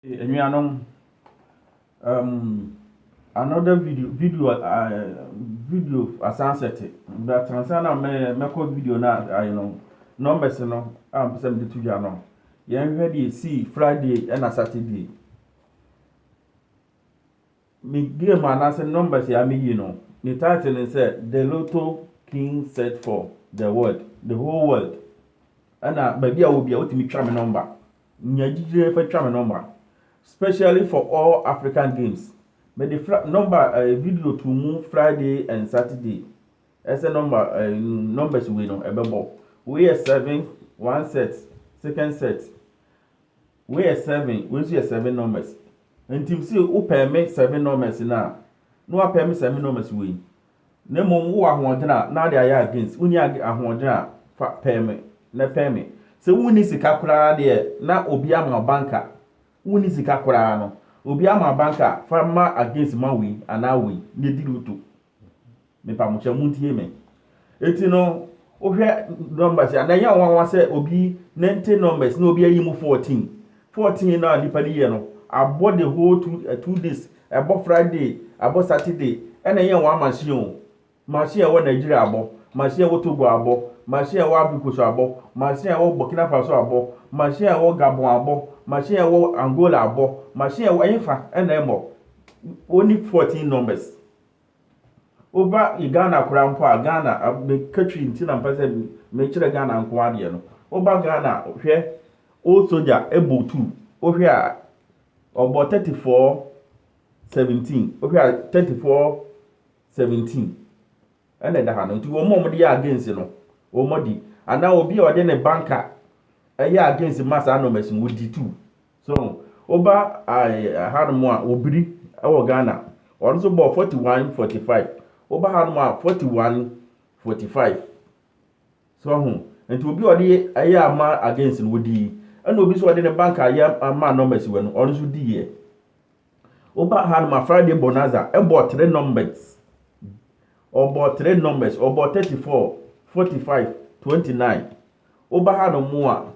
Enuanom, another video asanset but transana me call video na numbers no am pese me to dwa no yen hwe dey see Friday and Saturday me game anase numbers ya me yi no the title is the Lotto King set for the whole world ana ba bia wo bia otimi twa me number nyagire fa twa me number especially for all African games. But the number video to move Friday and Saturday. As a number numbers we know about. We are 7, one set, second set. We are 7, we see 7 numbers. And team see who permit 7 numbers now. No permit 7 numbers we. Nemo who are one now they are against. We are one permit, na permit. So we need to calculate there na obiama banker. Wuni sika koraa no obi ama banka farmer against mawi anawi ne diluto me pa mo che muntie me eti no ohwe numbers ya na ya wan say obi 90 numbers na obi ayi mu 14 na lipa ni ye no abo the whole 2 days abo Friday abo Saturday ena ye wan machine wo Nigeria abo machine wo Togo abo machine wo Abikoso abo machine wo Burkina Faso abo machine wo Gabon abo machine wo Angola abo machine wo Enfa ena emo only 14 numbers over Ghana kurampo a Ghana me country ntina mpase me kire Ghana nko ade no over Ghana hwe old soldier ebo 2 ohwe a obo 34-17 ohwe a 34-17 ene da ha no nti wo mo de against no wo mo di ana obi o de ne banker eya against massa numbers wo di 2 so oba hanmo a obiri e wo Ghana ono so bo 41-45 oba hanmo a 41-45 so nti obi o de eya ama against wo di ana obi so o de ne banker ya ama numbers we no ono so di ye oba hanmo Friday bonanza e bo 3 numbers about 3 numbers about 34, 45, 29. Oba no more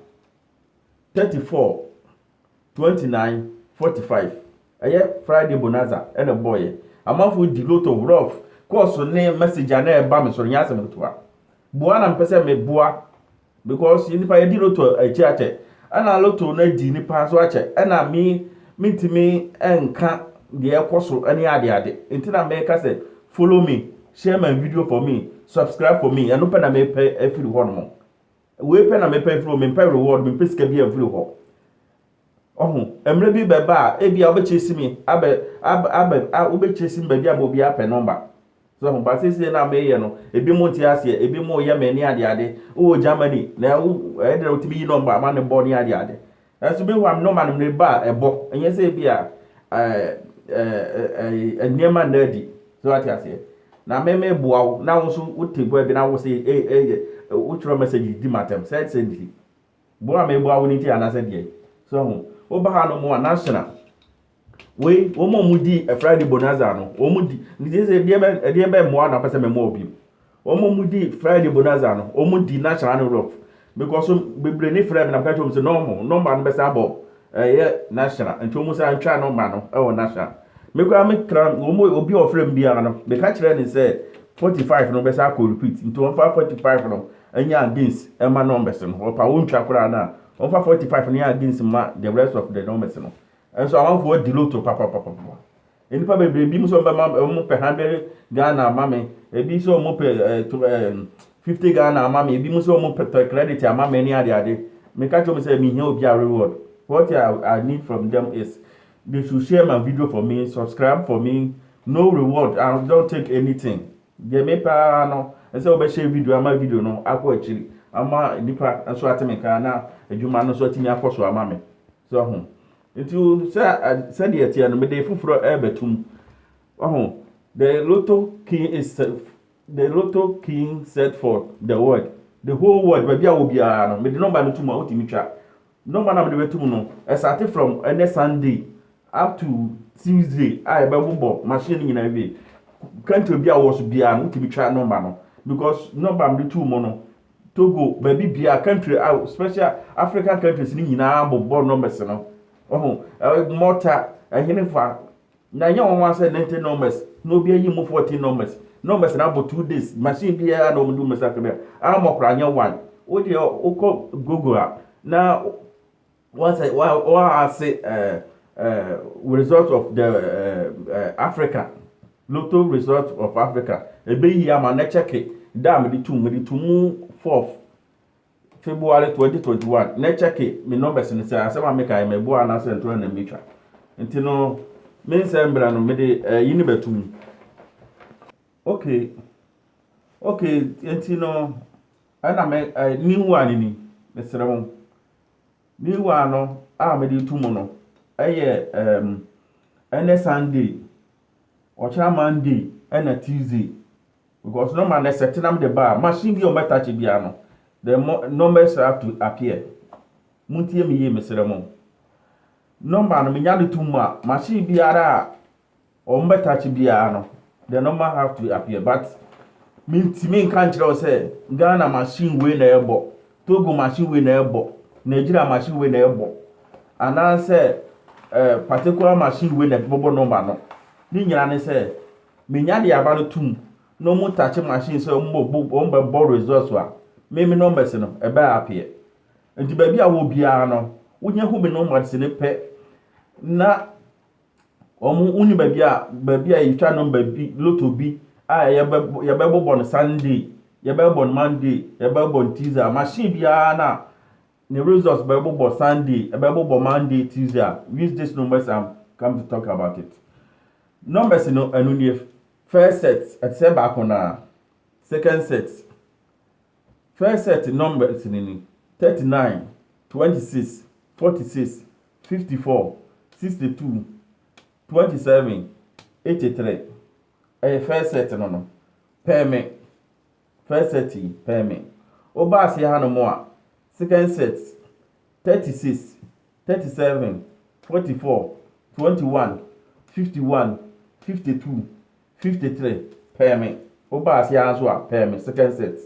34, 29, 45. Aye Friday bonanza and a boy. Amanfo di Lotto rough. Course ne message na e ba me so nya asem to a. Boa na mpese me boa because you nipa di Lotto a chiache. Ana Lotto na di nipa so ache. Ana mi ntimi enka de ekoso ani ade. Ntina me ka say follow me. Share my video for me, subscribe for me, and open na me pay every one. We pay na me pay for me pay reward me pay ska bi every one. Emre bi beba e bia obechesi me abe obechesi me bia bo bia pay number. So ba sese na me ye no ebi mo ti ase ebi mo ye me ni ade o Germany na e de otimi yi number ma ne bo ni ade. Eso bi wam number no ba ebo enye se bia niema na di. So what you say? Na meme boawo na wo so wotegwa bi na wo say wo tro message di matem said send boa me boawo ni ti anasa die so wo ba ha no mo national we wo mo mudi a Friday bonanza no wo mudi ni say die be mo na pese me mo obi wo mo mudi Friday bonanza no wo mudi national no rough because bebre ni Friday na ka tell me say no number no be say abo national nti wo mo say antwa number no e wo national me kwa me kran obi ofrem bia no be ka kire ni say 45 no be say ko repeat into 145 no anya against ema numbers no opa wontwa kura na 145 no against ma the rest of the numbers no and so I want for the Lotto papa enipa be bi mo so be ma mo pe 100 Ghana mame e bi so mo pe 50 Ghana mame e bi mo so mo pe credit amame ni ade me ka cho me say me here obi a reward what I need from them is they should share my video for me, subscribe for me, no reward, I don't take anything. They may pa no, I say obe share video, my video no, akọ actually. Ama nipa so ateme ka na adwuma no so atimi akọ so ama me. So Itu say the etia no me dey fufuro betum. The Lotto King set for the world. The whole world, baby obiara no, me the number no tuma otimi twa. Number na me dey betum no, start from any Sunday up to Tuesday, I be machine in a way. Country be was be an to be try number no because number be 2 mono Togo baby be a country out special African countries ni nyina bo numbers no Mortar, a hinifa. Na nya one say 90 numbers. No be yi mu 14 numbers. Numbers na about 2 days. Machine be ya no do mesa kebe. Am okra nya one. O de o Google na once I say result of the Africa. Lotto result of Africa. Ebe yi ama na check it. Da me di 4th February 2021. Na check it. Me numbers ni say asema make I me bo ana say ntro na metwa. Nti no me nsem bra no me de yini betum. Okay. Nti no ana me new one ni mesere mo. New one no a me de tumu no. Eye ene Sunday. Ocha Monday and Tuesday. Because no man set them the bar. Machine be on my touch biano. The numbers have to appear. Muntie me ye Mr. Number no minyali tuma. Machine biara on my touch biano. The number have to appear. But me can't say Ghana machine win a ebo. Togo machine win a ebo. Nigeria machine win a ebo. And I say particular machine win a bobo number no. Ni nyina ne say me nya de aba no tum no mu touch machine say ombo results wa me numbers no e ba appear enti ba bia wo bia no wonya hu me numbers ne pe na omu uni ba bia yitwa number bi lotto bi a ye be bobo no Sunday ye be bobo Monday ye be bobo Tuesday machine bia na the results be bobo Sunday e be bobo Monday Tuesday. Use these numbers and come to talk about it. Numbers no anu first set at say back on second set. First set numbers ni 39, 26, 46, 54, 62, 27, 83. First set no. Payment. First set payment. Oba se ha no mo second set 36, 37, 44, 21, 51, 52, 53, payment. Oba si anso a payment second set.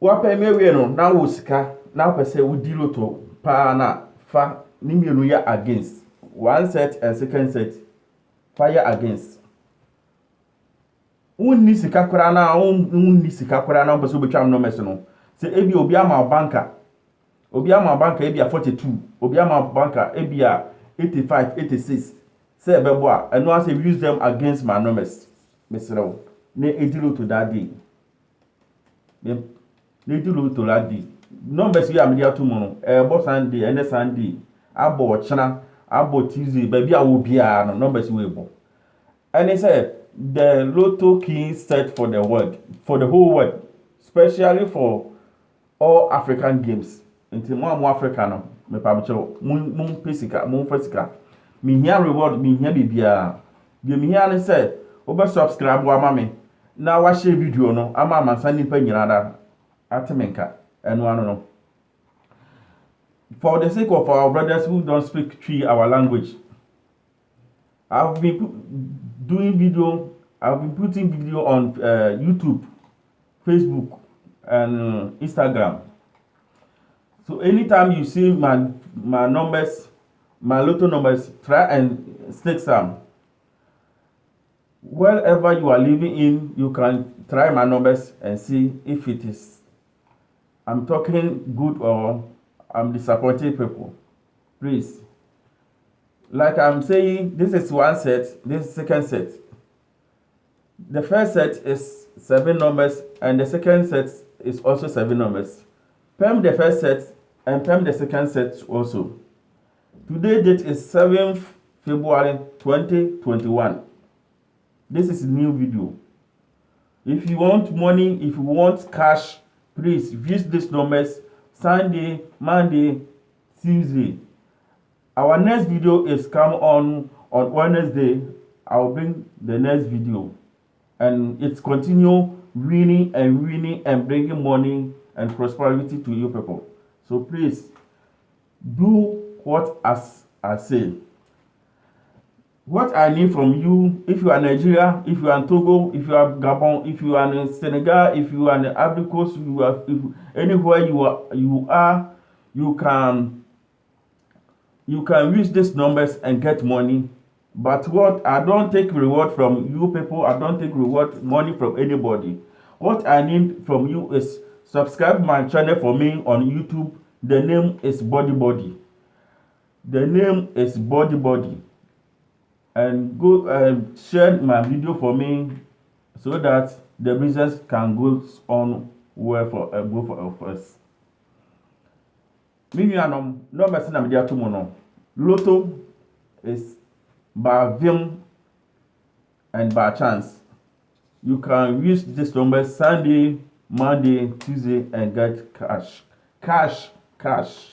Wa payment we no na wo sika na pese wo di lotto pa na fa ni mienu ya against one set and second set fire against. Unni sika kora na pese obetwa no mess no. Se ebi obi ama banka ebi a 42, obi ama banka ebi a 85, 86. Say bebo and no I say use them against my numbers. Mr. Ne edilo to that day. Ne edilo to that day. Numbers you am there tomorrow. Ebo Sunday, and Sunday. Abo China, abo Tuesday, baby I will be no numbers we ebo. And they say the Lotto King set for the world, for the whole world, especially for all African games. Until more African me pamcho mun pesika me here reward me here bibia de me here ne say oba subscribe wa mama na wa share video no ama mansa nipa nyina da atemenka eno ano no. For the sake of our brothers who don't speak our language, I've been putting video on YouTube, Facebook and Instagram. So anytime you see my numbers, my Lotto numbers, try and stick some. Wherever you are living in, you can try my numbers and see if it is I'm talking good or I'm disappointing people. Please. Like I'm saying, this is one set, this is second set. The first set is 7 numbers and the second set is also 7 numbers. Perm the first set and perm the second set also. Today date is 7th February 2021. This is a new video. If you want money, if you want cash, please use these numbers Sunday, Monday, Tuesday. Our next video is come on Wednesday. I'll bring the next video. And it's continue winning and bringing money and prosperity to you people. So please do what as I say. What I need from you, if you are Nigeria, if you are in Togo, if you are Gabon, if you are in Senegal, if you are in the Ivory Coast, anywhere you are, you can you can use these numbers and get money. But what I don't take reward from you people, I don't take reward money from anybody. What I need from you is subscribe my channel for me on YouTube. The name is Body Body. The name is Body Body. And go and share my video for me so that the business can go on well for both of us. Minuanom, no person na media to mono. Lotto is by vim and by chance. You can use this number Sunday, Monday, Tuesday and get cash. Cash.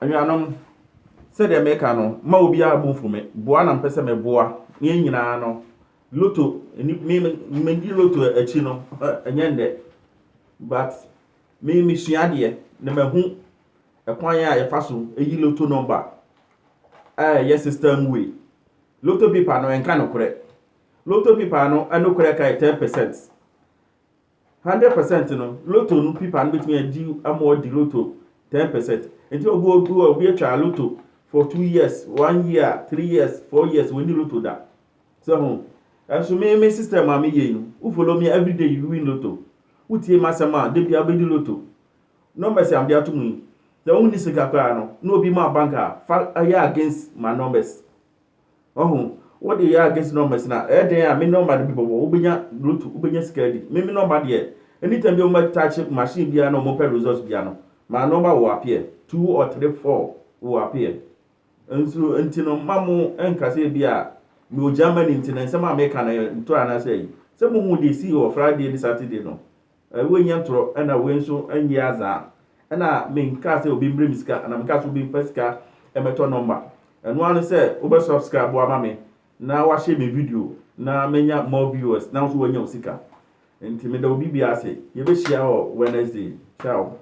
Minuanom, say the make no, ma obi abu for me. Boa na mpese me boa. Nye nyina no. Lotto, me di lotto echi no, enyende. But me sua de na mahu ekwan ya ye fa so eyi lotto number. Yes system way. Lotto paper no enka no kore. Lotto paper no anokore kai 10%. 100% no lotto no paper no betimi adi amo di lotto 10%. Enti obi atwa lotto for 2 years, 1 year, 3 years, 4 years when you lotto da. So so me system am ye no. Who follow me every day you win lotto. Utie masama de bia be di lotto. Numbers am dia to mu. The only sika kwa no obi ma banker fa against my numbers. What they are against numbers na dey am me number the people obenya lotto obenya sika di. Me number there. Anytime you make touch machine bia no mo results bia no. My number will appear. 2 or 3 4 will appear. And so until mamu enka say bia me Germany until some America na to ana say. Some who dey see or Friday and Saturday no. We nyantro na we nso anyi aza. Na me nka say obi mbre miska na me ka so obi first ka emeto number. And one say obe subscribe bo ama me na wa share me video na menya more viewers na so wanya osika. Enti me da obi bia say ye be share Wednesday. Ciao.